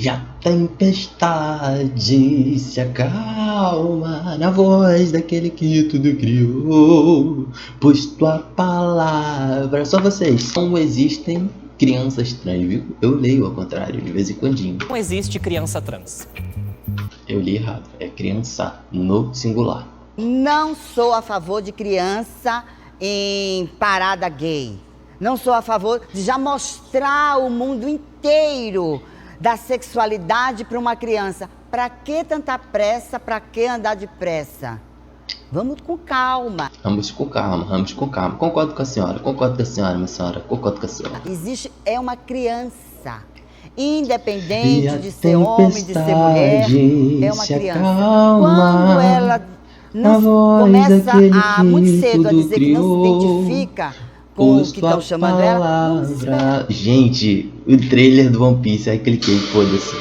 E a tempestade se acalma na voz daquele que tudo criou, pois tua palavra... Só vocês, não existem crianças trans, viu? Eu leio ao contrário, de vez em quando. Não existe criança trans. Eu li errado, é criança no singular. Não sou a favor de criança em parada gay. Não sou a favor de já mostrar o mundo inteiro da sexualidade para uma criança. Para que tanta pressa? Para que andar depressa? Vamos com calma. Vamos com calma, vamos com calma. Concordo com a senhora, minha senhora, concordo com a senhora. Existe, é uma criança. Independente de ser homem, de ser mulher, é uma criança. Quando ela não começa a muito cedo a dizer que não se identifica com o que estão chamando ela. Gente, o trailer do One Piece, aí cliquei, foda-se.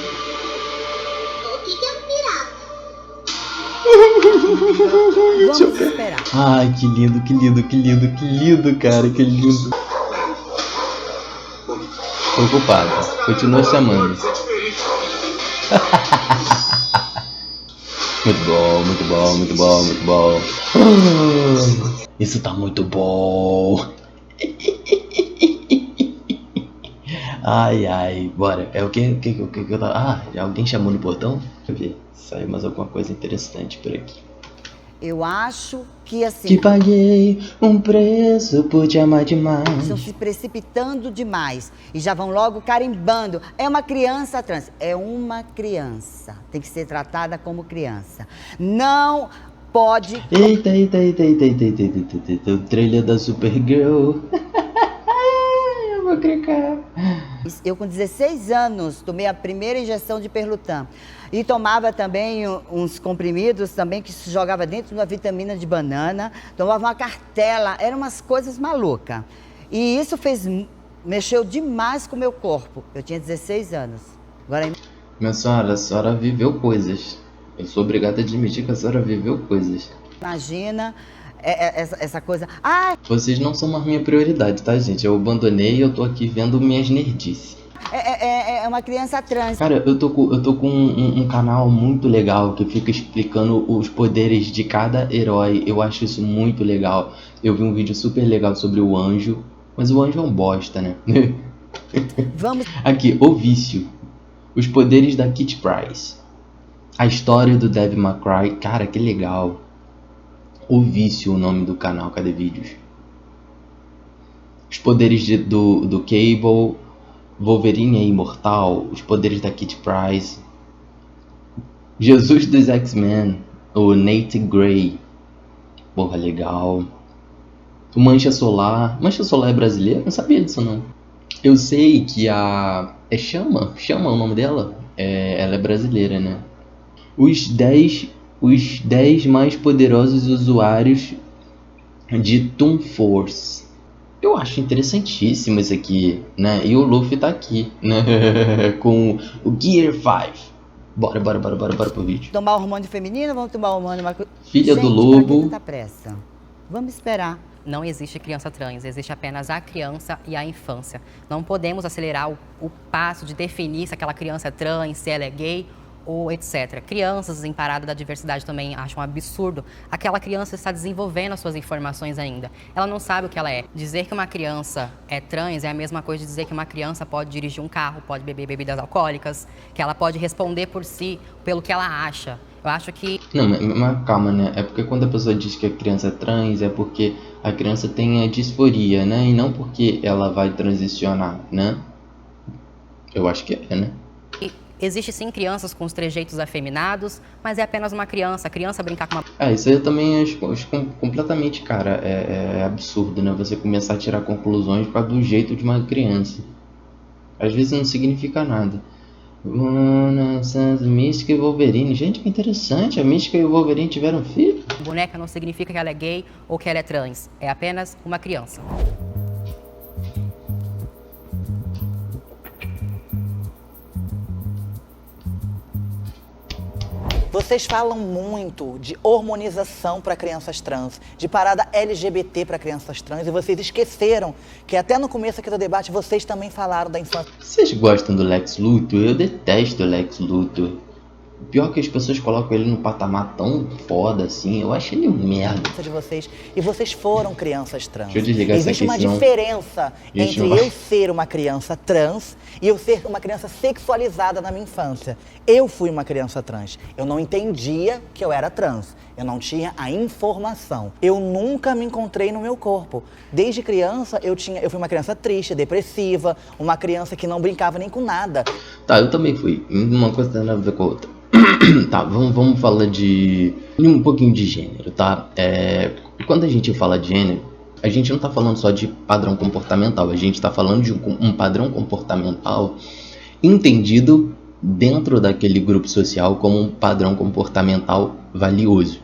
Vamos esperar. Ai, que lindo, que lindo, que lindo, que lindo, cara, que lindo. Preocupada, continua chamando. Muito bom, muito bom, muito bom, muito bom. Isso tá muito bom. Ai, ai, bora. É o que eu tava... Ah, já alguém chamou no portão? Deixa eu ver. Saiu mais alguma coisa interessante por aqui. Eu acho que assim... Que paguei um preço por te amar demais. Estão se precipitando demais e já vão logo carimbando. É uma criança trans. É uma criança. Tem que ser tratada como criança. Não pode... Eita. O trailer da Supergirl. Eu vou clicar. Eu com 16 anos tomei a primeira injeção de Perlutan. E tomava também uns comprimidos também que se jogava dentro de uma vitamina de banana. Tomava uma cartela, eram umas coisas malucas. E isso mexeu demais com o meu corpo. Eu tinha 16 anos. Agora... Minha senhora, a senhora viveu coisas. Eu sou obrigada a admitir que a senhora viveu coisas. Imagina essa coisa... Ah! Vocês não são mais minha prioridade, tá, gente? Eu abandonei e eu tô aqui vendo minhas nerdices. É uma criança trans. Cara, eu tô com um canal muito legal que fica explicando os poderes de cada herói. Eu acho isso muito legal. Eu vi um vídeo super legal sobre o Anjo, mas o Anjo é um bosta, né? Vamos. Aqui, O Vício. Os poderes da Kitty Pryde. A história do Devil May Cry. Cara, que legal. O Vício, o nome do canal, cadê vídeos? Os poderes do Cable. Wolverine é imortal. Os poderes da Kitty Pryde. Jesus dos X-Men. O Nate Gray. Porra, legal. O Mancha Solar. Mancha Solar é brasileira? Não sabia disso, não. Eu sei que a... É Chama o nome dela? Ela é brasileira, né? Os 10 mais poderosos usuários de Toon Force. Eu acho interessantíssimo isso aqui, né? E o Luffy tá aqui, né? Com o Gear 5. Bora pro vídeo. Tomar hormônio feminino, vamos tomar hormônio masculino. Filha do lobo. Pra que tanta pressa? Vamos esperar. Não existe criança trans, existe apenas a criança e a infância. Não podemos acelerar o passo de definir se aquela criança é trans, se ela é gay ou etc. Crianças em parada da diversidade também acham um absurdo. Aquela criança está desenvolvendo as suas informações ainda. Ela não sabe o que ela é. Dizer que uma criança é trans é a mesma coisa de dizer que uma criança pode dirigir um carro, pode beber bebidas alcoólicas, que ela pode responder por si, pelo que ela acha. Eu acho que... Não, mas calma, né? É porque quando a pessoa diz que a criança é trans, é porque a criança tem a disforia, né? E não porque ela vai transicionar, né? Eu acho que é, né? Existe sim crianças com os trejeitos afeminados, mas é apenas uma criança. A criança brincar com uma... Isso aí eu também acho completamente, cara, é absurdo, né? Você começar a tirar conclusões por causa do jeito de uma criança. Às vezes não significa nada. Mística e Wolverine. Gente, que interessante. A Mística e o Wolverine tiveram filho? Boneca não significa que ela é gay ou que ela é trans. É apenas uma criança. Vocês falam muito de hormonização para crianças trans, de parada LGBT para crianças trans, e vocês esqueceram que até no começo aqui do debate vocês também falaram da infância. Vocês gostam do Lex Luthor? Eu detesto o Lex Luthor. O pior é que as pessoas colocam ele num patamar tão foda assim, eu acho ele um merda. De vocês, e vocês foram crianças trans. Deixa eu desligar isso Existe aqui, uma senão... diferença Gente, entre não vai. eu ser uma criança trans e eu ser uma criança sexualizada na minha infância. Eu fui uma criança trans. Eu não entendia que eu era trans. Eu não tinha a informação. Eu nunca me encontrei no meu corpo. Desde criança, eu fui uma criança triste, depressiva, uma criança que não brincava nem com nada. Tá, eu também fui. Uma coisa tem nada a ver com a outra. Tá, vamos falar de um pouquinho de gênero, tá? Quando a gente fala de gênero, a gente não tá falando só de padrão comportamental, a gente tá falando de um padrão comportamental entendido dentro daquele grupo social como um padrão comportamental valioso,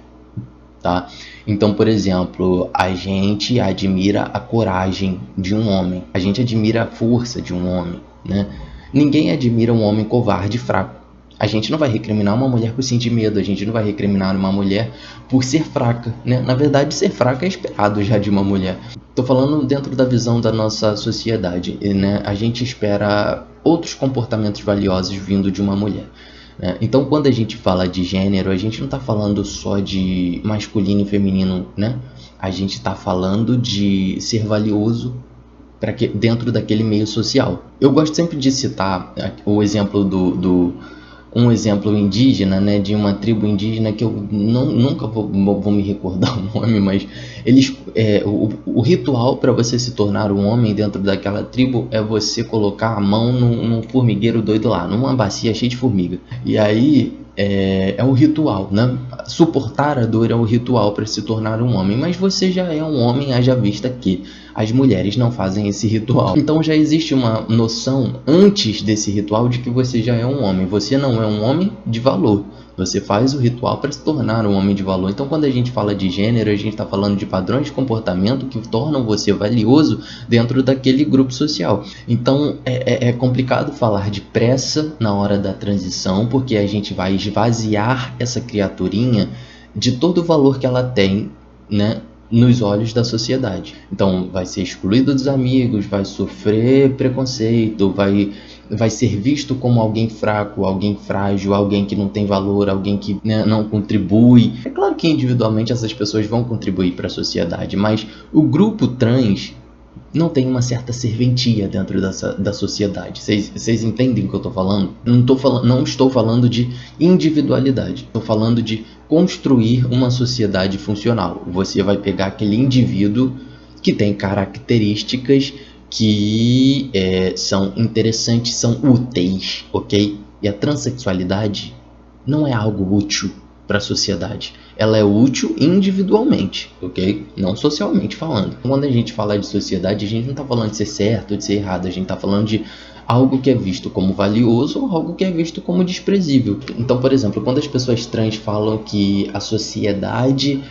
tá? Então, por exemplo, a gente admira a coragem de um homem, a gente admira a força de um homem, né? Ninguém admira um homem covarde e fraco. A gente não vai recriminar uma mulher por sentir medo, a gente não vai recriminar uma mulher por ser fraca, né? Na verdade, ser fraca é esperado já de uma mulher. Tô falando dentro da visão da nossa sociedade, né? A gente espera outros comportamentos valiosos vindo de uma mulher, né? Então, quando a gente fala de gênero, a gente não tá falando só de masculino e feminino, né? A gente tá falando de ser valioso dentro daquele meio social. Eu gosto sempre de citar o exemplo um exemplo indígena, né, de uma tribo indígena que eu nunca vou me recordar o nome, mas o ritual para você se tornar um homem dentro daquela tribo é você colocar a mão num formigueiro doido lá, numa bacia cheia de formiga. E aí é o ritual, né? Suportar a dor é o ritual para se tornar um homem, mas você já é um homem, haja vista que as mulheres não fazem esse ritual. Então já existe uma noção antes desse ritual de que você já é um homem. Você não é um homem de valor. Você faz o ritual para se tornar um homem de valor. Então, quando a gente fala de gênero, a gente está falando de padrões de comportamento que tornam você valioso dentro daquele grupo social. Então, é complicado falar de pressa na hora da transição, porque a gente vai esvaziar essa criaturinha de todo o valor que ela tem, né, nos olhos da sociedade. Então, vai ser excluído dos amigos, vai sofrer preconceito, vai ser visto como alguém fraco, alguém frágil, alguém que não tem valor, alguém que, né, não contribui. É claro que individualmente essas pessoas vão contribuir para a sociedade, mas o grupo trans não tem uma certa serventia dentro da sociedade. Vocês entendem o que eu estou falando? Não estou falando de individualidade, estou falando de construir uma sociedade funcional. Você vai pegar aquele indivíduo que tem características que são interessantes, são úteis, ok? E a transexualidade não é algo útil para a sociedade. Ela é útil individualmente, ok? Não socialmente falando. Quando a gente fala de sociedade, a gente não está falando de ser certo ou de ser errado. A gente está falando de algo que é visto como valioso ou algo que é visto como desprezível. Então, por exemplo, quando as pessoas trans falam que a sociedade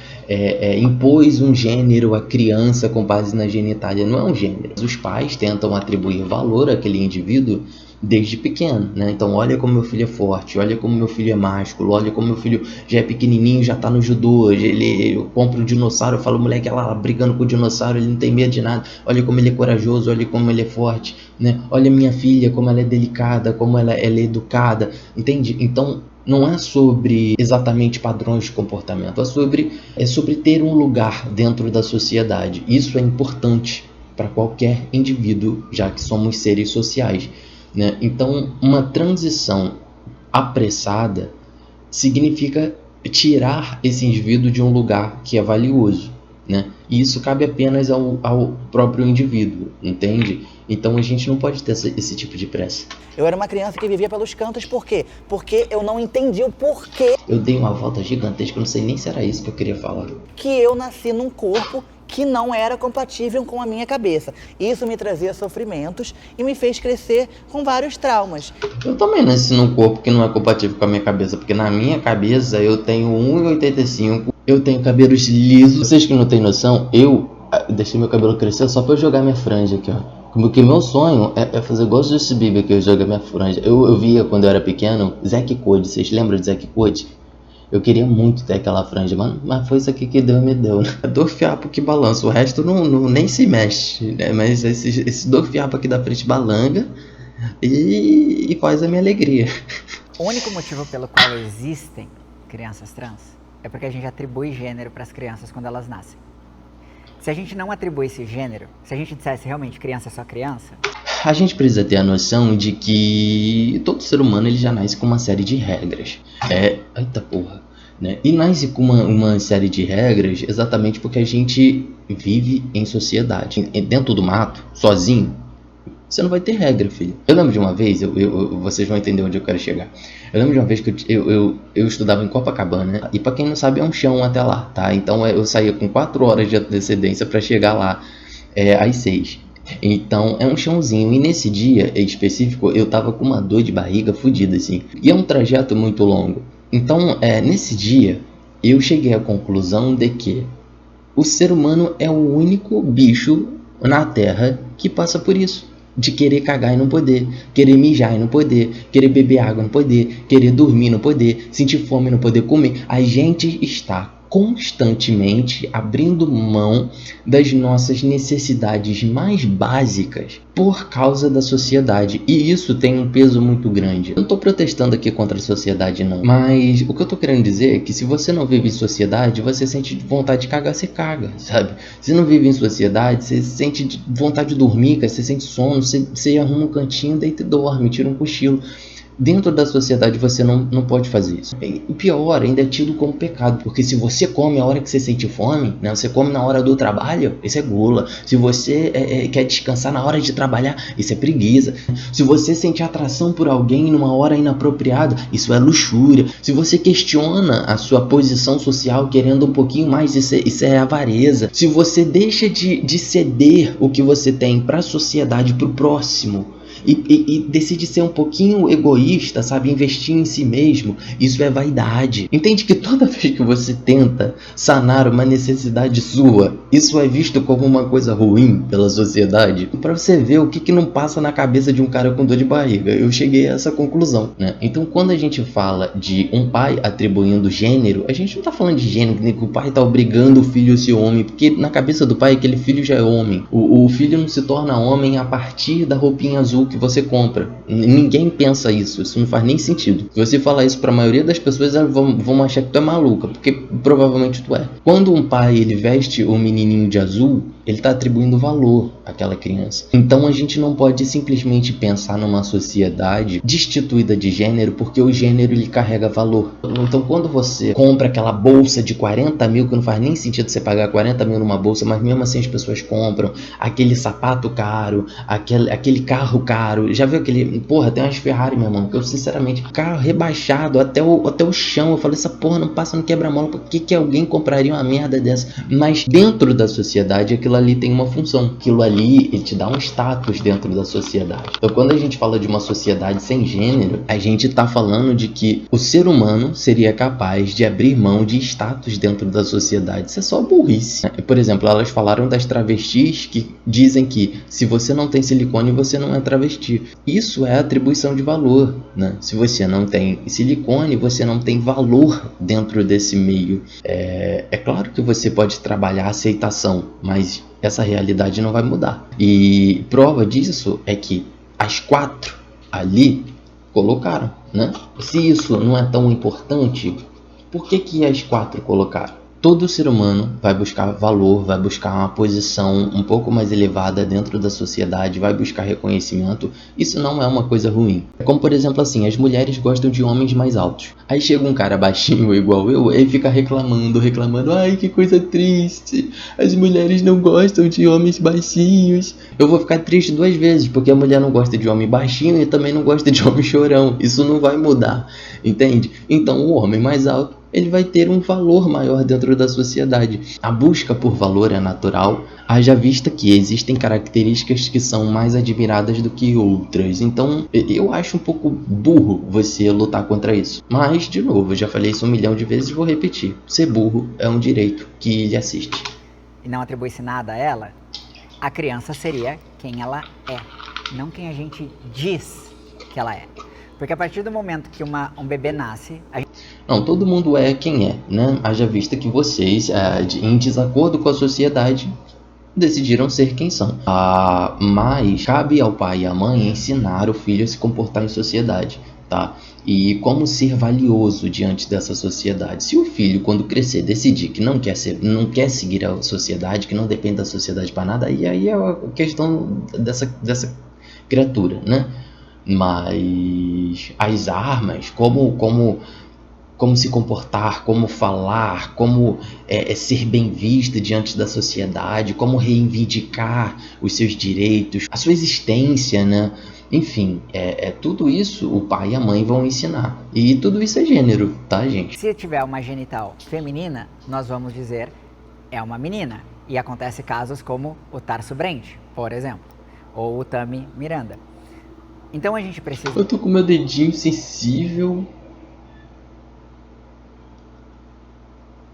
impôs um gênero à criança com base na genitália, não é um gênero. Os pais tentam atribuir valor àquele indivíduo desde pequeno, né? Então, olha como meu filho é forte, olha como meu filho é másculo, olha como meu filho já é pequenininho, já tá no judô, eu compro um dinossauro, eu falo, moleque, olha lá, brigando com o dinossauro, ele não tem medo de nada, olha como ele é corajoso, olha como ele é forte, né? Olha minha filha, como ela é delicada, como ela é educada, entende? Então, não é sobre exatamente padrões de comportamento, é sobre ter um lugar dentro da sociedade. Isso é importante para qualquer indivíduo, já que somos seres sociais, né? Então, uma transição apressada significa tirar esse indivíduo de um lugar que é valioso, né? E isso cabe apenas ao próprio indivíduo, entende? Então a gente não pode ter esse tipo de pressa. Eu era uma criança que vivia pelos cantos, por quê? Porque eu não entendi o porquê. Eu dei uma volta gigantesca, eu não sei nem se era isso que eu queria falar. Que eu nasci num corpo que não era compatível com a minha cabeça. Isso me trazia sofrimentos e me fez crescer com vários traumas. Eu também nasci num corpo que não é compatível com a minha cabeça, porque na minha cabeça eu tenho 1,85, eu tenho cabelos lisos. Vocês que não têm noção, eu deixei meu cabelo crescer só pra eu jogar minha franja aqui, ó. Porque meu sonho é fazer igual o Justin Bieber, que eu jogo minha franja. Eu via quando eu era pequeno, Zack Code. Vocês lembram de Zack Code? Eu queria muito ter aquela franja, mas foi isso aqui que Deus me deu, né? É dor fiapo que balança, o resto nem se mexe, né? Mas esse dor fiapo aqui da frente balanga e faz a minha alegria. O único motivo pelo qual existem crianças trans é porque a gente atribui gênero para as crianças quando elas nascem. Se a gente não atribuísse gênero, se a gente dissesse realmente criança é só criança... A gente precisa ter a noção de que todo ser humano ele já nasce com uma série de regras. Eita porra. Né? E nasce com uma série de regras exatamente porque a gente vive em sociedade. Dentro do mato, sozinho, você não vai ter regra, filho. Eu lembro de uma vez, vocês vão entender onde eu quero chegar. Eu lembro de uma vez que eu estudava em Copacabana, né? E pra quem não sabe é um chão até lá, tá? Então eu saía com 4 horas de antecedência pra chegar lá às 6. Então é um chãozinho, e nesse dia específico eu tava com uma dor de barriga fodida assim. E é um trajeto muito longo. Então nesse dia eu cheguei à conclusão de que o ser humano é o único bicho na Terra que passa por isso. De querer cagar e não poder, querer mijar e não poder, querer beber água e não poder, querer dormir e não poder, sentir fome e não poder comer. A gente está constantemente abrindo mão das nossas necessidades mais básicas por causa da sociedade, e isso tem um peso muito grande. Eu não estou protestando aqui contra a sociedade não, mas o que eu estou querendo dizer é que se você não vive em sociedade, você sente vontade de cagar, você caga, sabe? Se não vive em sociedade, você sente vontade de dormir, você sente sono, você arruma um cantinho, deita e dorme, tira um cochilo. Dentro da sociedade você não pode fazer isso. E pior, ainda é tido como pecado, porque se você come a hora que você sente fome, né, você come na hora do trabalho, isso é gula. Se você quer descansar na hora de trabalhar, isso é preguiça. Se você sente atração por alguém numa hora inapropriada, isso é luxúria. Se você questiona a sua posição social querendo um pouquinho mais, isso é avareza. Se você deixa de ceder o que você tem para a sociedade, para o próximo, e decide ser um pouquinho egoísta, sabe? Investir em si mesmo, isso é vaidade. Entende que toda vez que você tenta sanar uma necessidade sua, isso é visto como uma coisa ruim pela sociedade? Para você ver o que não passa na cabeça de um cara com dor de barriga, eu cheguei a essa conclusão, né? Então quando a gente fala de um pai atribuindo gênero, a gente não tá falando de gênero, que o pai tá obrigando o filho a ser homem, porque na cabeça do pai aquele filho já é homem. O filho não se torna homem a partir da roupinha azul que você compra. Ninguém pensa isso não faz nem sentido. Se você falar isso para a maioria das pessoas, elas vão achar que tu é maluca, porque provavelmente tu é. Quando um pai ele veste o menininho de azul, ele está atribuindo valor àquela criança. Então a gente não pode simplesmente pensar numa sociedade destituída de gênero, porque o gênero ele carrega valor. Então quando você compra aquela bolsa de 40 mil, que não faz nem sentido você pagar 40 mil numa bolsa, mas mesmo assim as pessoas compram, aquele sapato caro, aquele carro caro, já viu aquele, porra, tem umas Ferrari, meu irmão, que eu sinceramente, carro rebaixado até o chão, eu falei, essa porra não passa no quebra-mola, por que alguém compraria uma merda dessa? Mas dentro da sociedade aquilo ali tem uma função, aquilo ali ele te dá um status dentro da sociedade. Então quando a gente fala de uma sociedade sem gênero, a gente tá falando de que o ser humano seria capaz de abrir mão de status dentro da sociedade. Isso é só burrice. Por exemplo, elas falaram das travestis que dizem que se você não tem silicone, você não é travesti. Isso é atribuição de valor, né? Se você não tem silicone, você não tem valor dentro desse meio. É claro que você pode trabalhar a aceitação, mas essa realidade não vai mudar. E prova disso é que as 4 ali colocaram, né? Se isso não é tão importante, por que as 4 colocaram? Todo ser humano vai buscar valor, vai buscar uma posição um pouco mais elevada dentro da sociedade, vai buscar reconhecimento. Isso não é uma coisa ruim. É como, por exemplo, assim, as mulheres gostam de homens mais altos. Aí chega um cara baixinho igual eu, e fica reclamando, ai, que coisa triste. As mulheres não gostam de homens baixinhos. Eu vou ficar triste 2 vezes, porque a mulher não gosta de homem baixinho e também não gosta de homem chorão. Isso não vai mudar, entende? Então o homem mais alto, ele vai ter um valor maior dentro da sociedade. A busca por valor é natural, haja vista que existem características que são mais admiradas do que outras. Então, eu acho um pouco burro você lutar contra isso. Mas, de novo, eu já falei isso 1 milhão de vezes e vou repetir. Ser burro é um direito que lhe assiste. E não atribui-se nada a ela, a criança seria quem ela é, não quem a gente diz que ela é. Porque a partir do momento que um bebê nasce, Não, todo mundo é quem é, né? Haja vista que vocês, em desacordo com a sociedade, decidiram ser quem são. Mas cabe ao pai e à mãe ensinar o filho a se comportar em sociedade, tá? E como ser valioso diante dessa sociedade. Se o filho, quando crescer, decidir que não quer seguir a sociedade, que não depende da sociedade para nada, aí é a questão dessa criatura, né? Mas as armas, como se comportar, como falar, como ser bem vista diante da sociedade, como reivindicar os seus direitos, a sua existência, né? Enfim, tudo isso o pai e a mãe vão ensinar. E tudo isso é gênero, tá, gente? se tiver uma genital feminina, nós vamos dizer é uma menina. E acontece casos como o Tarso Brent, por exemplo, ou o Tami Miranda. Então a gente precisa... Eu tô com meu dedinho sensível.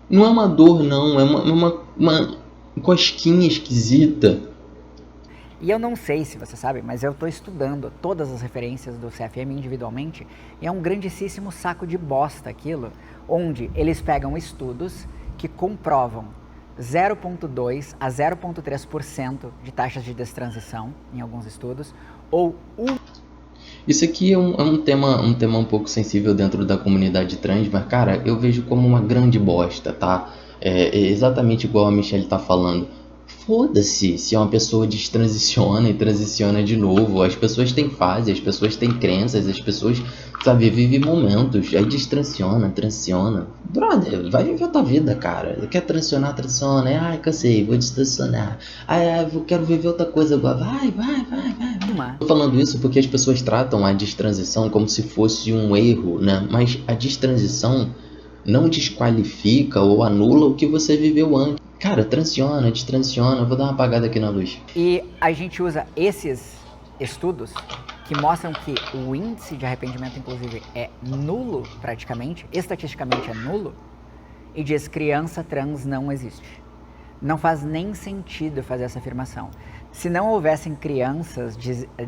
Não é uma dor, não. É uma cosquinha esquisita. E eu não sei se você sabe, mas eu estou estudando todas as referências do CFM individualmente e é um grandíssimo saco de bosta aquilo, onde eles pegam estudos que comprovam 0,2 a 0,3% de taxas de destransição em alguns estudos, ou Isso aqui é um tema um pouco sensível dentro da comunidade trans, mas, cara, eu vejo como uma grande bosta, tá? É exatamente igual a Michelle tá falando. Foda-se se uma pessoa destransiciona e transiciona de novo. As pessoas têm fase, as pessoas têm crenças, as pessoas, sabe, vivem momentos. Aí transiciona. Brother, vai viver a tua vida, cara. Quer transicionar, transiciona. Ai, cansei, vou destransicionar. Eu quero viver outra coisa agora. Vai. Tô falando isso porque as pessoas tratam a destransição como se fosse um erro, né? Mas a destransição não desqualifica ou anula o que você viveu antes. Cara, destransiciona, vou dar uma apagada aqui na luz. E a gente usa esses estudos que mostram que o índice de arrependimento, inclusive, é nulo praticamente, estatisticamente é nulo, e diz criança trans não existe. Não faz nem sentido fazer essa afirmação. Se não houvessem crianças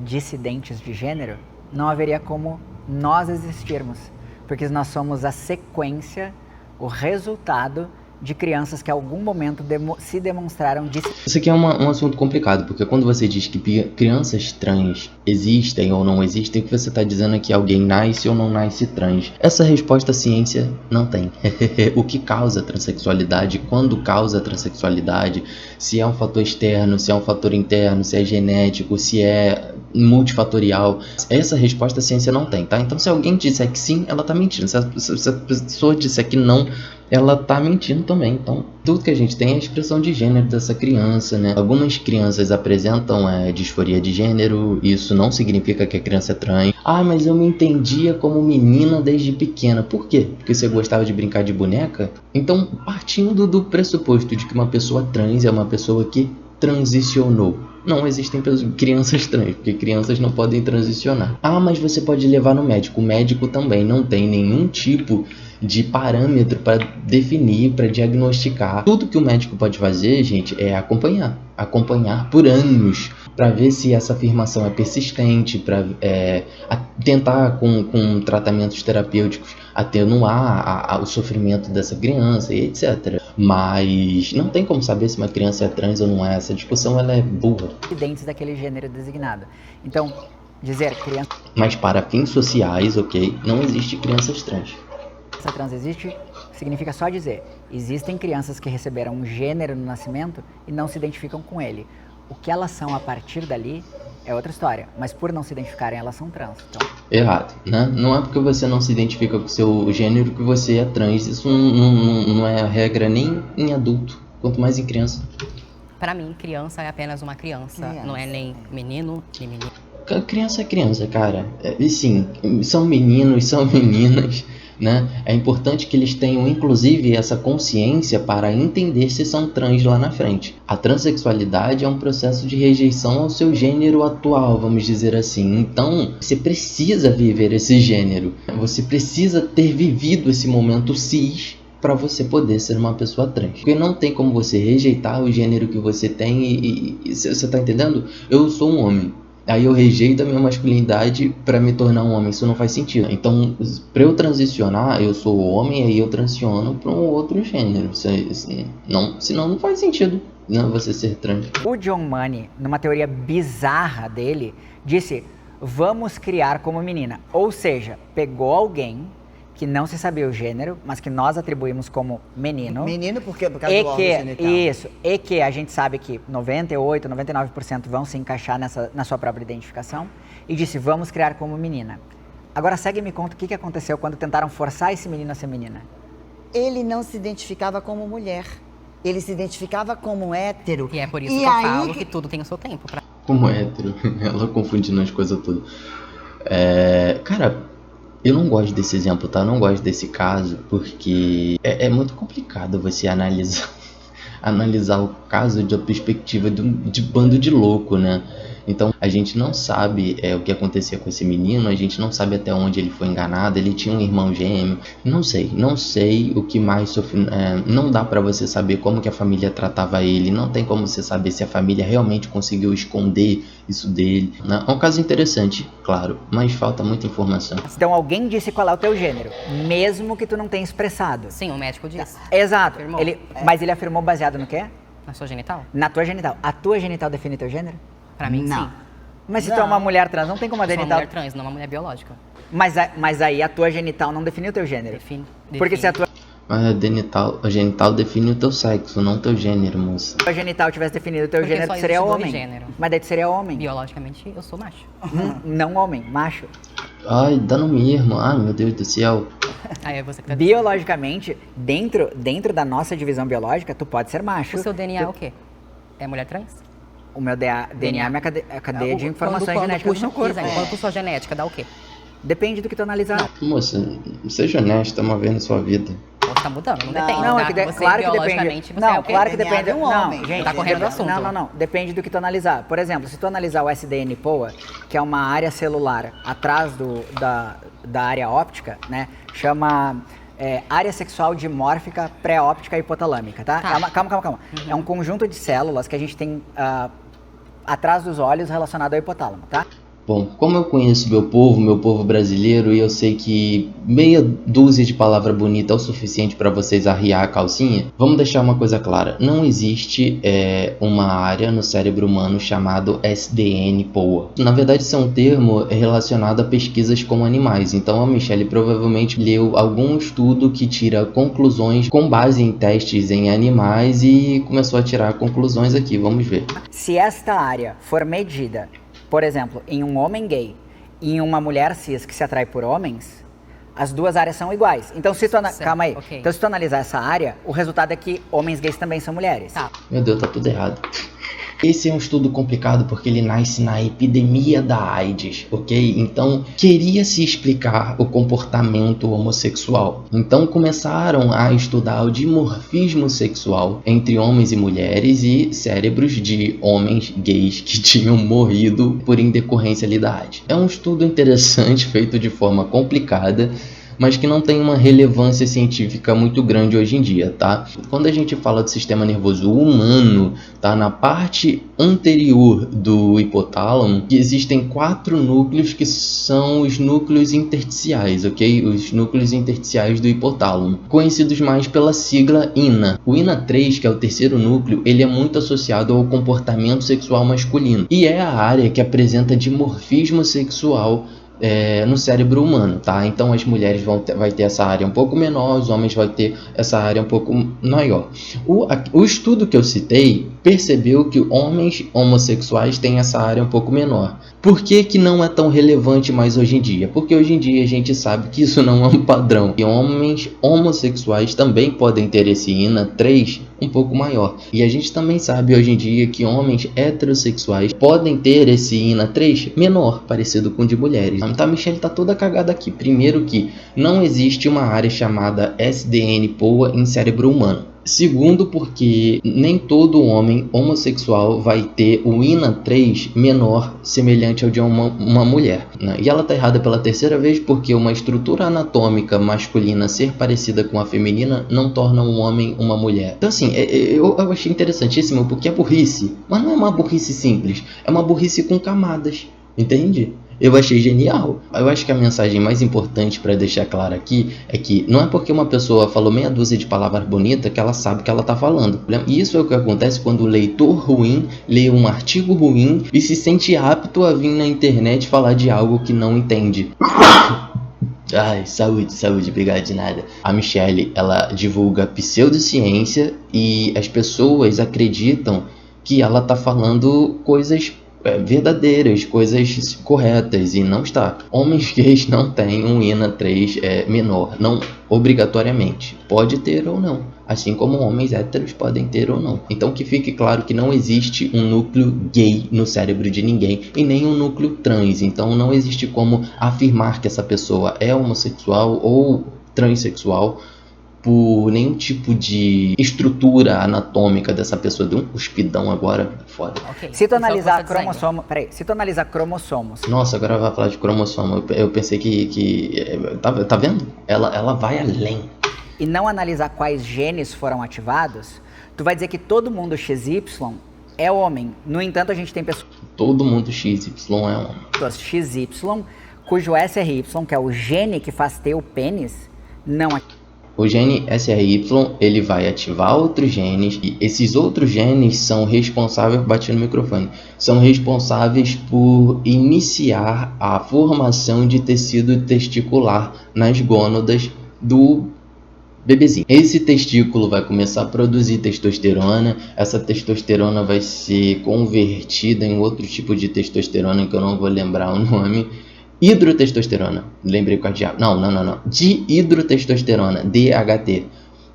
dissidentes de gênero, não haveria como nós existirmos, porque nós somos a sequência, o resultado de crianças que em algum momento se demonstraram dissidentes. Isso aqui é um assunto complicado, porque quando você diz que crianças trans existem ou não existem, o que você está dizendo é que alguém nasce ou não nasce trans. Essa resposta a ciência não tem. O que causa transexualidade, quando causa transexualidade, se é um fator externo, se é um fator interno, se é genético, se é multifatorial. Essa resposta a ciência não tem, tá? Então se alguém disser que sim, ela tá mentindo. Se a pessoa disser que não, ela tá mentindo também. Então, tudo que a gente tem é a expressão de gênero dessa criança, né? Algumas crianças apresentam disforia de gênero, isso não significa que a criança é trans. Mas eu me entendia como menina desde pequena. Por quê? Porque você gostava de brincar de boneca? Então, partindo do pressuposto de que uma pessoa trans é uma pessoa que transicionou. Não existem crianças trans, porque crianças não podem transicionar. Mas você pode levar no médico. O médico também não tem nenhum tipo de parâmetro para definir, para diagnosticar. Tudo que o médico pode fazer, gente, é acompanhar por anos, para ver se essa afirmação é persistente, para tentar com tratamentos terapêuticos atenuar o sofrimento dessa criança e etc. Mas não tem como saber se uma criança é trans ou não é. Essa discussão ela é burra. Dissidentes daquele gênero designado. Então, dizer criança Mas para fins sociais, ok, não existe crianças trans. trans existe, significa só dizer, existem crianças que receberam um gênero no nascimento e não se identificam com ele. O que elas são a partir dali é outra história, mas por não se identificarem, elas são trans. Então... Errado, né? Não é porque você não se identifica com o seu gênero que você é trans. Isso não é regra nem em adulto, quanto mais em criança. Para mim, criança é apenas uma criança, não é nem menino, nem menina. Criança é criança, cara. E sim, são meninos, são meninas, né? É importante que eles tenham, inclusive, essa consciência para entender se são trans lá na frente. A transexualidade é um processo de rejeição ao seu gênero atual, vamos dizer assim. Então, você precisa viver esse gênero. Você precisa ter vivido esse momento cis para você poder ser uma pessoa trans. Porque não tem como você rejeitar o gênero que você tem e você tá entendendo? Eu sou um homem. Aí eu rejeito a minha masculinidade para me tornar um homem. Isso não faz sentido. Então, para eu transicionar, eu sou homem, aí eu transiciono para um outro gênero. Senão não faz sentido, né, você ser trans. O John Money, numa teoria bizarra dele, disse: vamos criar como menina. Ou seja, pegou alguém que não se sabia o gênero, mas que nós atribuímos como menino. Menino por quê? Por causa do órgão genital. Isso, e que a gente sabe que 98, 99% vão se encaixar na sua própria identificação, e disse: vamos criar como menina. Agora segue e me conta o que aconteceu quando tentaram forçar esse menino a ser menina. Ele não se identificava como mulher. Ele se identificava como hétero. E é por isso que eu falo que tudo tem o seu tempo. Como hétero, ela confundindo as coisas todas. Cara, eu não gosto desse exemplo, tá? Eu não gosto desse caso, porque é muito complicado você analisar o caso da perspectiva de bando de louco, né? Então, a gente não sabe o que acontecia com esse menino, a gente não sabe até onde ele foi enganado, ele tinha um irmão gêmeo, não sei o que mais sofreu, não dá pra você saber como que a família tratava ele, não tem como você saber se a família realmente conseguiu esconder isso dele, né? É um caso interessante, claro, mas falta muita informação. Então alguém disse qual é o teu gênero, mesmo que tu não tenha expressado. Sim, o médico disse. Exato, Afirmou. mas ele afirmou baseado no quê? Na sua genital? Na tua genital. A tua genital define teu gênero? Pra mim, Não. sim. Mas se tu é uma mulher trans, não tem como a Eu sou uma genital... mulher trans, não uma mulher biológica. Mas aí a tua genital não define o teu gênero. Define. Porque se a tua Mas a genital define o teu sexo, não o teu gênero, moça. genital tivesse definido o teu Porque gênero, só tu seria existe dois homem. gêneros. Mas daí tu seria homem. Biologicamente, eu sou macho. Não homem, macho. Ai, dá no mesmo, ai meu Deus do céu. Aí é você que tá Biologicamente, dentro da nossa divisão biológica, tu pode ser macho. O seu DNA é o quê? É mulher trans? O meu DNA é minha cadeia de informações quando genéticas do puxa, meu corpo. Quando puxa a genética, dá o quê? Depende do que tu analisar. Moça, seja honesta uma vez na sua vida. Você tá mudando, não depende. Não, tá? é que Você, claro que biologicamente, depende. você é Não, o quê? claro que DNA depende. de um Não, homem. gente, Tá correndo do assunto. Não. Depende do que tu analisar. Por exemplo, se tu analisar o SDN-POA, que é uma área celular atrás da área óptica, né? Chama área sexual dimórfica pré-óptica hipotalâmica, tá? Tá. Calma. É um conjunto de células que a gente tem atrás dos olhos relacionado ao hipotálamo, tá? Bom, como eu conheço meu povo brasileiro, e eu sei que meia dúzia de palavra bonita é o suficiente para vocês arriar a calcinha, vamos deixar uma coisa clara. Não existe uma área no cérebro humano chamado SDN-POA. Na verdade, isso é um termo relacionado a pesquisas com animais. Então a Michelle provavelmente leu algum estudo que tira conclusões com base em testes em animais e começou a tirar conclusões aqui. Vamos ver. Se esta área for medida, por exemplo, em um homem gay e em uma mulher cis que se atrai por homens, as duas áreas são iguais. Então, se tu calma aí. ok. Então, se tu analisar essa área, o resultado é que homens gays também são mulheres. Tá. Meu Deus, tá tudo errado. Esse é um estudo complicado porque ele nasce na epidemia da AIDS, ok? Então, queria se explicar o comportamento homossexual. Então, começaram a estudar o dimorfismo sexual entre homens e mulheres e cérebros de homens gays que tinham morrido por indecorrência ali da AIDS. É um estudo interessante, feito de forma complicada, mas que não tem uma relevância científica muito grande hoje em dia, tá? Quando a gente fala do sistema nervoso humano, tá? Na parte anterior do hipotálamo, existem 4 núcleos que são os núcleos intersticiais, ok? Os núcleos intersticiais do hipotálamo, conhecidos mais pela sigla INA. O INA3, que é o terceiro núcleo, ele é muito associado ao comportamento sexual masculino e é a área que apresenta dimorfismo sexual no cérebro humano, tá? Então as mulheres vai ter essa área um pouco menor, os homens vai ter essa área um pouco maior. O estudo que eu citei percebeu que homens homossexuais têm essa área um pouco menor. Por que não é tão relevante mais hoje em dia? Porque hoje em dia a gente sabe que isso não é um padrão. E homens homossexuais também podem ter esse INA3 um pouco maior. E a gente também sabe hoje em dia que homens heterossexuais podem ter esse INA3 menor, parecido com o de mulheres. Então a Michelle tá toda cagada aqui. Primeiro que não existe uma área chamada SDN-POA em cérebro humano. Segundo, porque nem todo homem homossexual vai ter o INA3 menor semelhante ao de uma mulher, né? E ela tá errada pela terceira vez porque uma estrutura anatômica masculina ser parecida com a feminina não torna um homem uma mulher. Então assim, eu achei interessantíssimo porque é burrice, mas não é uma burrice simples, é uma burrice com camadas, entende? Eu achei genial. Eu acho que a mensagem mais importante para deixar claro aqui é que não é porque uma pessoa falou meia dúzia de palavras bonitas que ela sabe o que ela está falando. E isso é o que acontece quando o leitor ruim lê um artigo ruim e se sente apto a vir na internet falar de algo que não entende. Ai, saúde, obrigado de nada. A Michelle, ela divulga pseudociência e as pessoas acreditam que ela tá falando coisas verdadeiras, coisas corretas, e não está. Homens gays não têm um INA3 menor, não obrigatoriamente. Pode ter ou não, assim como homens héteros podem ter ou não. Então que fique claro que não existe um núcleo gay no cérebro de ninguém e nem um núcleo trans. Então não existe como afirmar que essa pessoa é homossexual ou transexual por nenhum tipo de estrutura anatômica dessa pessoa. Deu um cuspidão agora, foda. Ok, Se tu então analisar você tá cromossomo, peraí, se tu analisar cromossomos, Nossa, agora vai falar de cromossomo. Eu pensei tá vendo? Ela vai além. e não analisar quais genes foram ativados, tu vai dizer que todo mundo XY é homem. No entanto, a gente tem Todo mundo XY é homem. pessoas XY cujo SRY, que é o gene que faz ter o pênis, não O gene SRY, ele vai ativar outros genes, e esses outros genes são responsáveis, bati no microfone, são responsáveis por iniciar a formação de tecido testicular nas gônadas do bebezinho. Esse testículo vai começar a produzir testosterona, essa testosterona vai ser convertida em outro tipo de testosterona que eu não vou lembrar o nome. Hidrotestosterona, lembrei com a diabo. Não. Dihidrotestosterona, DHT.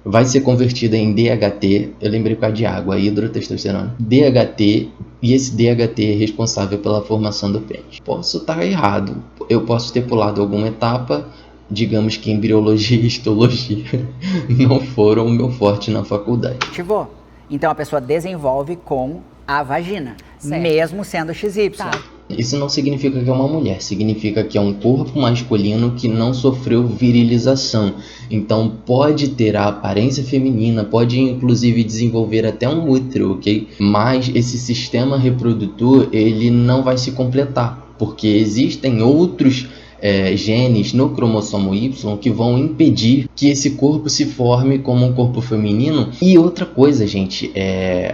Vai ser convertida em DHT, eu lembrei com a de água, hidrotestosterona. DHT, e esse DHT é responsável pela formação do pênis. Posso estar errado, eu posso ter pulado alguma etapa, digamos que embriologia e histologia não foram o meu forte na faculdade. ativou. Então a pessoa desenvolve com a vagina, Certo. mesmo sendo XY. Tá. Isso não significa que é uma mulher, significa que é um corpo masculino que não sofreu virilização. Então pode ter a aparência feminina, pode inclusive desenvolver até um útero, ok? Mas esse sistema reprodutor, ele não vai se completar, porque existem outros genes no cromossomo Y que vão impedir que esse corpo se forme como um corpo feminino. E outra coisa, gente,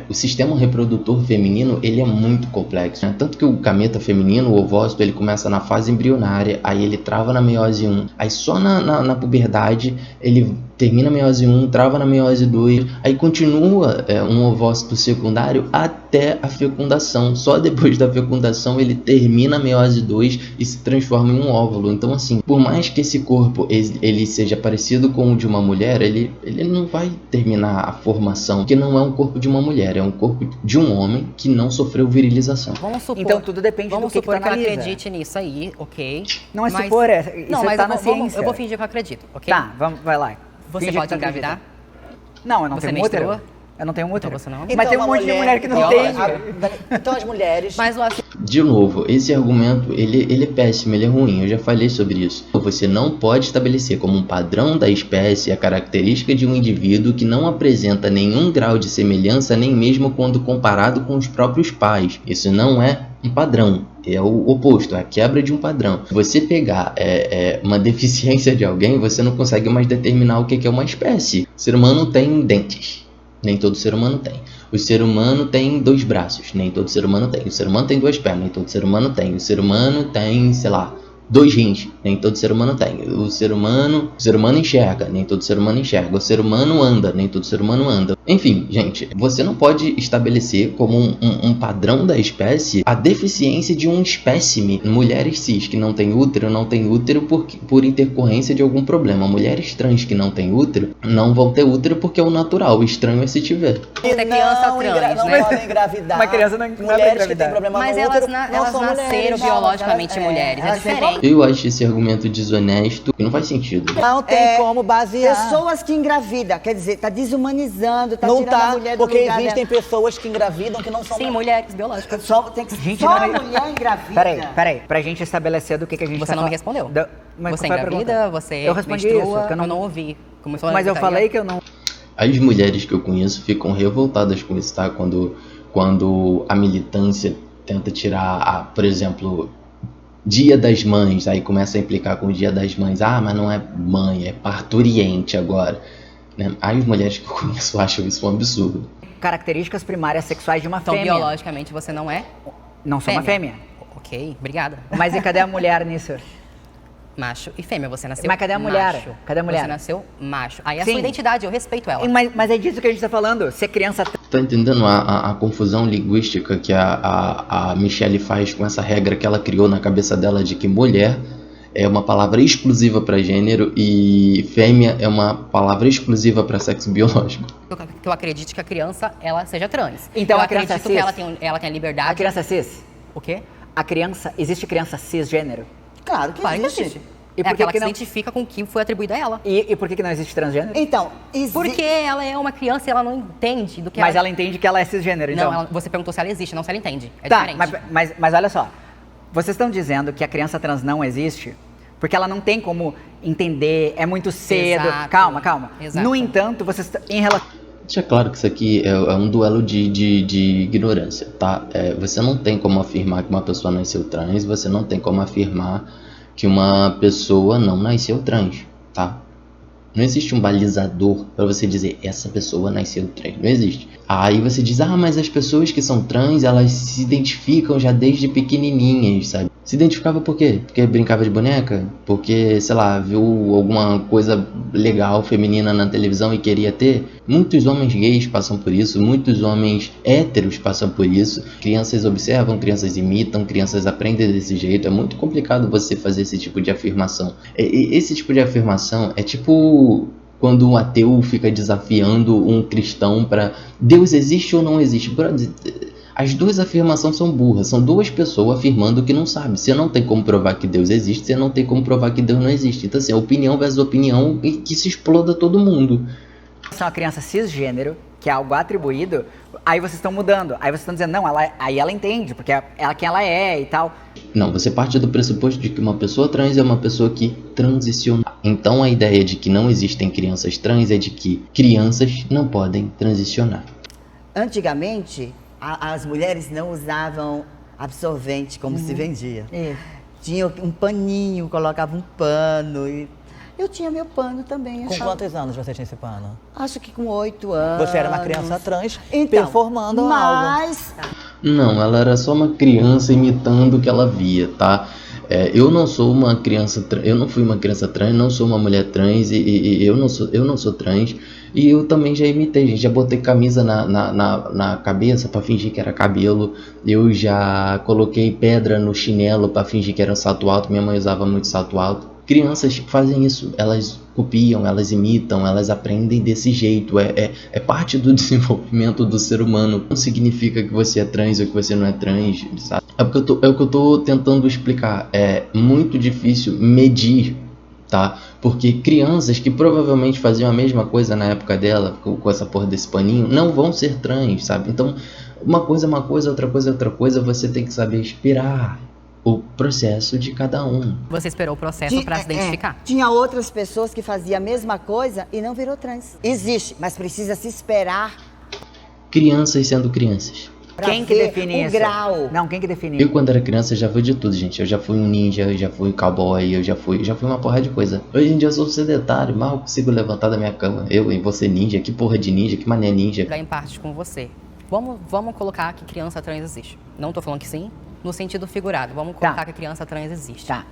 o sistema reprodutor feminino, ele é muito complexo, né? Tanto que o gameta feminino, o ovócito, ele começa na fase embrionária, aí ele trava na meiose 1, aí só na puberdade ele termina a meiose 1, trava na meiose 2, aí continua um ovócito secundário até a fecundação. Só depois da fecundação ele termina a meiose 2 e se transforma em um óvulo. Então assim, por mais que esse corpo ele seja parecido com o de uma mulher, ele não vai terminar a formação, porque não é um corpo de uma mulher, é um corpo de um homem que não sofreu virilização. Vamos supor, Então tudo depende do vamos que tu supor que ela analisa. acredite nisso aí, ok? Não é Mas- supor, isso Não, mas tá eu na vou, ciência. eu vou fingir que eu acredito, ok? Tá, vai lá. Você Finge que pode tu acredita. engravidar? Não, eu não Você tenho menstrua? útero. Eu não tenho útero. Então você não? Mas tem um monte de mulher que não tem. Então as mulheres... Mas o assunto De novo, esse argumento ele é péssimo, ele é ruim, eu já falei sobre isso. Você não pode estabelecer como um padrão da espécie a característica de um indivíduo que não apresenta nenhum grau de semelhança, nem mesmo quando comparado com os próprios pais. Isso não é um padrão, é o oposto, é a quebra de um padrão. Se você pegar uma deficiência de alguém, você não consegue mais determinar o que é uma espécie. O ser humano tem dentes, nem todo ser humano tem. O ser humano tem 2 braços, nem todo ser humano tem. O ser humano tem 2 pernas, nem todo ser humano tem. O ser humano tem, sei lá, 2 rins, nem todo ser humano tem. O ser humano enxerga, nem todo ser humano enxerga. O ser humano anda, nem todo ser humano anda. Enfim, gente, você não pode estabelecer como um padrão da espécie a deficiência de um espécime. Mulheres cis que não têm útero por intercorrência de algum problema. Mulheres trans que não têm útero não vão ter útero porque é o natural. O estranho é se tiver. é criança trans, não né? podem engravidar. Uma criança não Mulheres que têm engravidar. problema Mas no elas, útero não elas são nasceram mulheres. biologicamente mulheres, é elas têm diferente. Eu acho esse argumento desonesto que não faz sentido. Não tem como basear. Pessoas que engravidam, quer dizer, tá desumanizando, tá Não tirando a tá, mulher do porque lugar existem dela. pessoas que engravidam que não são... Sim, mulheres biológicas. Só, tem que, Gente, só não- a mulher engravida. Peraí, pra gente estabelecer do que a gente Você tá não me falando. respondeu. Mas Você qual foi a engravida, pergunta? você Eu respondi menstrua, isso, que eu não ouvi. Começou a Mas eu gritaria. falei que eu não... As mulheres que eu conheço ficam revoltadas com isso, tá? Quando a militância tenta tirar, por exemplo, Dia das Mães, aí começa a implicar com o Dia das Mães. Ah, mas não é mãe, é parturiente agora. Né? As mulheres que eu conheço acham isso um absurdo. Características primárias sexuais de uma Então, fêmea. biologicamente, você não é Não sou uma fêmea. Ok, obrigada. Mas e cadê a mulher nisso? Macho e fêmea, você nasceu Mas cadê a mulher? macho. Cadê a mulher? Você nasceu macho. Aí é a Sim. sua identidade, eu respeito ela. Mas é disso que a gente tá falando. Se é criança... Tá entendendo a confusão linguística que a Michelle faz com essa regra que ela criou na cabeça dela de que mulher é uma palavra exclusiva para gênero e fêmea é uma palavra exclusiva para sexo biológico? Que eu acredite que a criança, ela seja trans. Então eu a criança acredito cis? que ela tem a liberdade... A criança cis? O quê? A criança... Existe criança cisgênero? Claro que Claro que existe. existe. E É por que aquela que que não- se identifica com o que foi atribuído a ela. E por que não existe transgênero? Então, Porque ela é uma criança e ela não entende do que Mas ela entende que ela é cisgênero, então. Não, você perguntou se ela existe, não se ela entende. É Tá, diferente. mas olha só. Vocês estão dizendo que a criança trans não existe porque ela não tem como entender, é muito cedo. Exato. Calma. Exato. No entanto, vocês em relação... Deixa claro que isso aqui é um duelo de ignorância, tá? Você não tem como afirmar que uma pessoa nasceu trans, você não tem como afirmar que uma pessoa não nasceu trans, tá? Não existe um balizador para você dizer essa pessoa nasceu trans, não existe. Aí você diz, mas as pessoas que são trans, elas se identificam já desde pequenininhas, sabe? Se identificava por quê? Porque brincava de boneca? Porque, sei lá, viu alguma coisa legal feminina na televisão e queria ter? Muitos homens gays passam por isso, muitos homens héteros passam por isso. Crianças observam, crianças imitam, crianças aprendem desse jeito. É muito complicado você fazer esse tipo de afirmação. Esse tipo de afirmação é tipo quando um ateu fica desafiando um cristão para Deus existe ou não existe. Brother, as duas afirmações são burras, são duas pessoas afirmando que não sabe. Você não tem como provar que Deus existe, você não tem como provar que Deus não existe. Então assim, opinião versus opinião e que se exploda todo mundo. a criança cisgênero, que é algo atribuído, aí vocês estão mudando. Aí vocês estão dizendo, não, aí ela entende, porque ela quem ela é e tal. Não, você parte do pressuposto de que uma pessoa trans é uma pessoa que transiciona. Então a ideia de que não existem crianças trans é de que crianças não podem transicionar. Antigamente, as mulheres não usavam absorvente como se vendia. Tinha um paninho, colocava um pano. E eu tinha meu pano também. Com achava- quantos anos você tinha esse pano? Acho que com 8 anos. Você era uma criança trans Então, performando algo. mas Não, ela era só uma criança imitando o que ela via, tá? Eu não sou uma criança trans, eu não fui uma criança trans, não sou uma mulher trans e eu não sou trans. E eu também já imitei, gente, já botei camisa na cabeça pra fingir que era cabelo. Eu já coloquei pedra no chinelo pra fingir que era um salto alto, minha mãe usava muito salto alto. Crianças fazem isso, elas copiam, elas imitam, elas aprendem desse jeito, é parte do desenvolvimento do ser humano. Não significa que você é trans ou que você não é trans, sabe? É o que eu tô tentando explicar, é muito difícil medir, tá? Porque crianças que provavelmente faziam a mesma coisa na época dela, com essa porra desse paninho, não vão ser trans, sabe? Então, uma coisa é uma coisa, outra coisa é outra coisa, você tem que saber esperar o processo de cada um. Você esperou o processo para se identificar. Tinha outras pessoas que faziam a mesma coisa e não virou trans. Existe, mas precisa se esperar Crianças sendo crianças. pra Quem que ver define o isso? grau. Não, quem que define Eu, isso? quando era criança, já fui de tudo, gente. Eu já fui um ninja, eu já fui cowboy, eu já fui uma porra de coisa. Hoje em dia eu sou sedentário, mal consigo levantar da minha cama. Eu e você ninja, que porra de ninja, que mané ninja. Entrar em parte com você. Vamos colocar que criança trans existe. Não tô falando que sim, no sentido figurado. Vamos colocar Tá. que criança trans existe. Tá.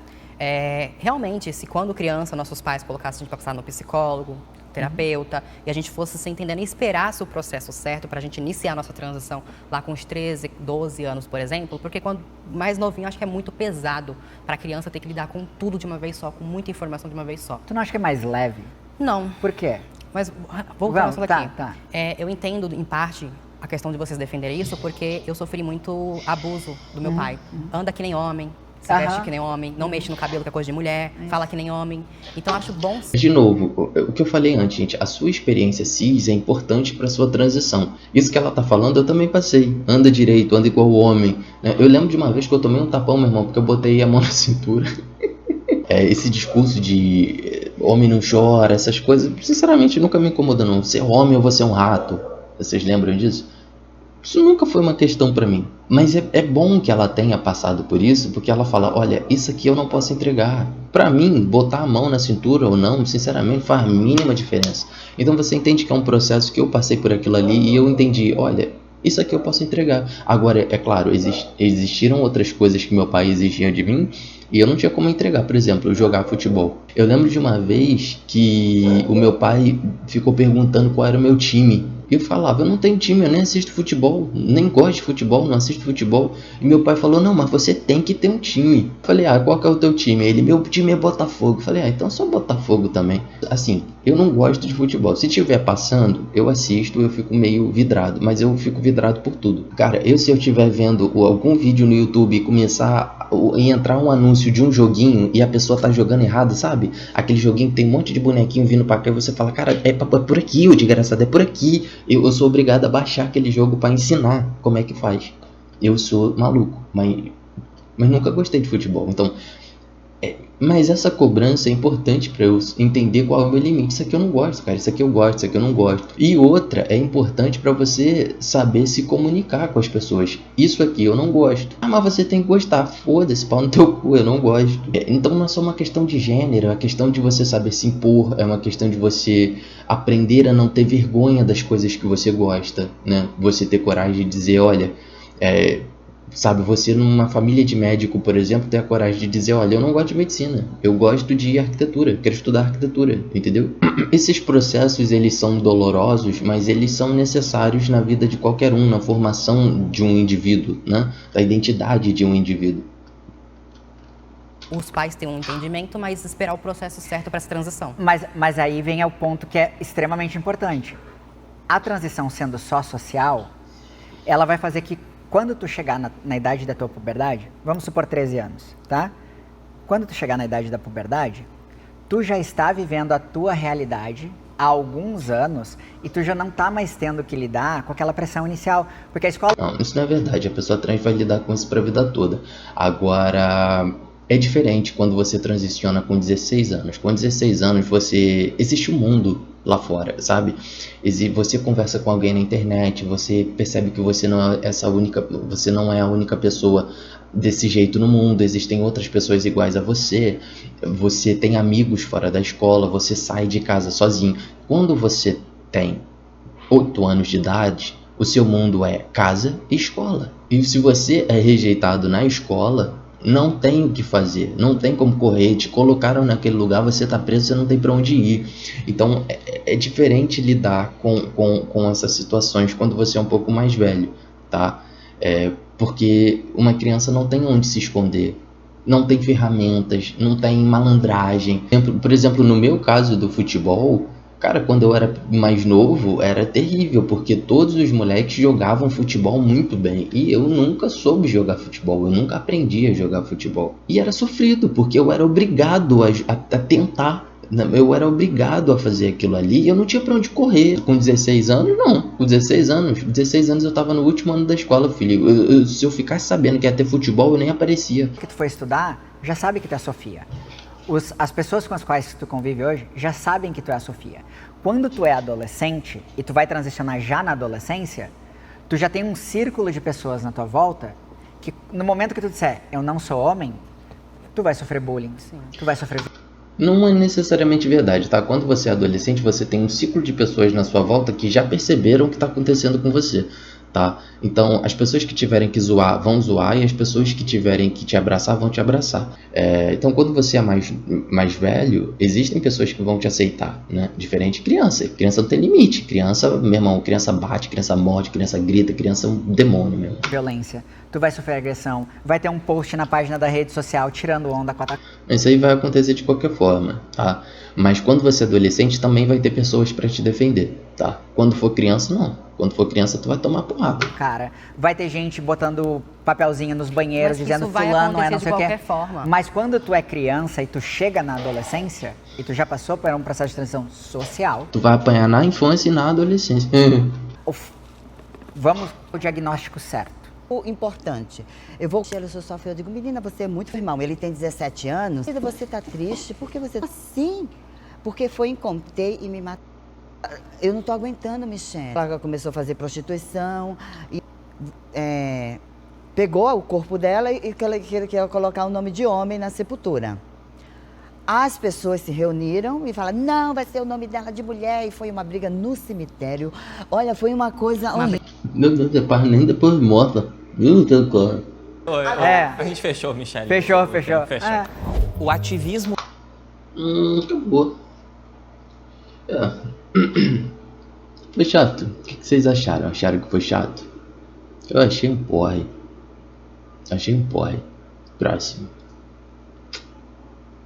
Realmente, se quando criança nossos pais colocassem a gente pra passar no psicólogo, terapeuta, e a gente fosse se entendendo e esperasse o processo certo pra gente iniciar a nossa transição lá com os 13, 12 anos, por exemplo, porque quando mais novinho acho que é muito pesado pra criança ter que lidar com tudo de uma vez só, com muita informação de uma vez só. Tu não acha que é mais leve? Não, Por quê? mas voltando Vamos, isso daqui. tá. Eu entendo, em parte, a questão de vocês defenderem isso, porque eu sofri muito abuso do meu pai. Anda que nem homem, se veste que nem homem, não mexe no cabelo que é coisa de mulher, fala que nem homem. Então acho bom. De novo, o que eu falei antes, gente, a sua experiência cis é importante para sua transição. Isso que ela tá falando, eu também passei. Anda direito, anda igual o homem, né? Eu lembro de uma vez que eu tomei um tapão, meu irmão, porque eu botei a mão na cintura. Esse discurso de homem não chora, essas coisas, sinceramente nunca me incomodou não. Ser homem ou você é um rato, vocês lembram disso? Isso nunca foi uma questão pra mim. Mas é bom que ela tenha passado por isso, porque ela fala, olha, isso aqui eu não posso entregar. Pra mim, botar a mão na cintura ou não, sinceramente, faz a mínima diferença. Então você entende que é um processo que eu passei por aquilo ali e eu entendi, olha, isso aqui eu posso entregar. Agora, é claro, existiram outras coisas que meu pai exigia de mim e eu não tinha como entregar. Por exemplo, jogar futebol. Eu lembro de uma vez que o meu pai ficou perguntando qual era o meu time. E eu falava, eu não tenho time, eu nem assisto futebol, nem gosto de futebol, não assisto futebol. E meu pai falou, não, mas você tem que ter um time. Eu falei, qual que é o teu time? Ele, meu time é Botafogo. Eu falei, então eu sou Botafogo também. Assim, eu não gosto de futebol. Se estiver passando, eu assisto, eu fico meio vidrado, mas eu fico vidrado por tudo. Cara, se eu estiver vendo algum vídeo no YouTube e começar a entrar um anúncio de um joguinho e a pessoa tá jogando errado, sabe? Aquele joguinho que tem um monte de bonequinho vindo pra cá e você fala, cara, é por aqui, ô desgraçado, é por aqui. Eu sou obrigado a baixar aquele jogo pra ensinar como é que faz. Eu sou maluco, mas nunca gostei de futebol. Então, mas essa cobrança é importante pra eu entender qual é o meu limite. Isso aqui eu não gosto, cara. Isso aqui eu gosto, isso aqui eu não gosto. E outra, é importante pra você saber se comunicar com as pessoas. Isso aqui eu não gosto. Mas você tem que gostar. Foda-se, pau no teu cu, eu não gosto. Então não é só uma questão de gênero, é uma questão de você saber se impor, é uma questão de você aprender a não ter vergonha das coisas que você gosta, né? Você ter coragem de dizer, olha, sabe, você numa família de médico, por exemplo, ter a coragem de dizer, olha, eu não gosto de medicina, eu gosto de arquitetura, quero estudar arquitetura, entendeu? Esses processos, eles são dolorosos, mas eles são necessários na vida de qualquer um, na formação de um indivíduo, né? Da identidade de um indivíduo. Os pais têm um entendimento, mas esperar o processo certo para essa transição. Mas aí vem ao ponto que é extremamente importante. A transição sendo só social, ela vai fazer que quando tu chegar na idade da tua puberdade, vamos supor 13 anos, tá? Quando tu chegar na idade da puberdade, tu já está vivendo a tua realidade há alguns anos e tu já não tá mais tendo que lidar com aquela pressão inicial, porque a escola... Não, isso não é verdade, a pessoa trans vai lidar com isso pra vida toda. Agora, é diferente quando você transiciona com 16 anos. Com 16 anos, existe um mundo lá fora, sabe? Você conversa com alguém na internet, você percebe que você não é a única pessoa desse jeito no mundo, existem outras pessoas iguais a você tem amigos fora da escola, você sai de casa sozinho. Quando você tem 8 anos de idade, o seu mundo é casa e escola. E se você é rejeitado na escola, não tem o que fazer, não tem como correr, te colocaram naquele lugar, você tá preso, você não tem pra onde ir. Então é diferente lidar com essas situações quando você é um pouco mais velho, tá? Porque uma criança não tem onde se esconder, não tem ferramentas, não tem malandragem. Por exemplo, no meu caso do futebol, cara, quando eu era mais novo, era terrível, porque todos os moleques jogavam futebol muito bem. E eu nunca soube jogar futebol, eu nunca aprendi a jogar futebol. E era sofrido, porque eu era obrigado a tentar. Eu era obrigado a fazer aquilo ali e eu não tinha pra onde correr. Com 16 anos, não. Com 16 anos eu tava no último ano da escola, filho. Se eu ficasse sabendo que ia ter futebol, eu nem aparecia. que tu foi estudar, já sabe que tu é a Sofia. As pessoas com as quais tu convive hoje já sabem que tu é a Sofia. Quando tu é adolescente e tu vai transicionar já na adolescência, tu já tem um círculo de pessoas na tua volta que no momento que tu disser, eu não sou homem, tu vai sofrer bullying, tu vai sofrer... Não é necessariamente verdade, tá? Quando você é adolescente, você tem um ciclo de pessoas na sua volta que já perceberam o que está acontecendo com você, tá? Então, as pessoas que tiverem que zoar, vão zoar, e as pessoas que tiverem que te abraçar, vão te abraçar. Então, quando você é mais velho, existem pessoas que vão te aceitar, né? Diferente de criança. Criança não tem limite. Criança, meu irmão, criança bate, criança morde, criança grita, criança é um demônio mesmo. Violência, tu vai sofrer agressão, vai ter um post na página da rede social tirando onda com a... Isso aí vai acontecer de qualquer forma, tá? Mas quando você é adolescente, também vai ter pessoas para te defender, tá? Quando for criança, não. Quando for criança, tu vai tomar porrada. Cara, vai ter gente botando papelzinho nos banheiros, Mas dizendo isso vai fulano é acontecer não de sei o quê. qualquer forma. Mas quando tu é criança e tu chega na adolescência, e tu já passou por um processo de transição social, Tu vai apanhar na infância e na adolescência. vamos pro diagnóstico certo. O importante, eu vou ele sofre, eu digo, menina, você é muito irmão, ele tem 17 anos, você tá triste, por que você tá assim? Porque foi encontrei e me matou. Eu não tô aguentando, Michelle. Ela começou a fazer prostituição e pegou o corpo dela e queria colocar o nome de homem na sepultura. As pessoas se reuniram e falaram, não, vai ser o nome dela de mulher. E foi uma briga no cemitério. Olha, foi uma coisa horrível. Nem depois morta. A gente fechou, Michelle. Fechou. O ativismo... Acabou. Foi chato. O que vocês acharam? Acharam que foi chato? Eu achei um porre. Próximo.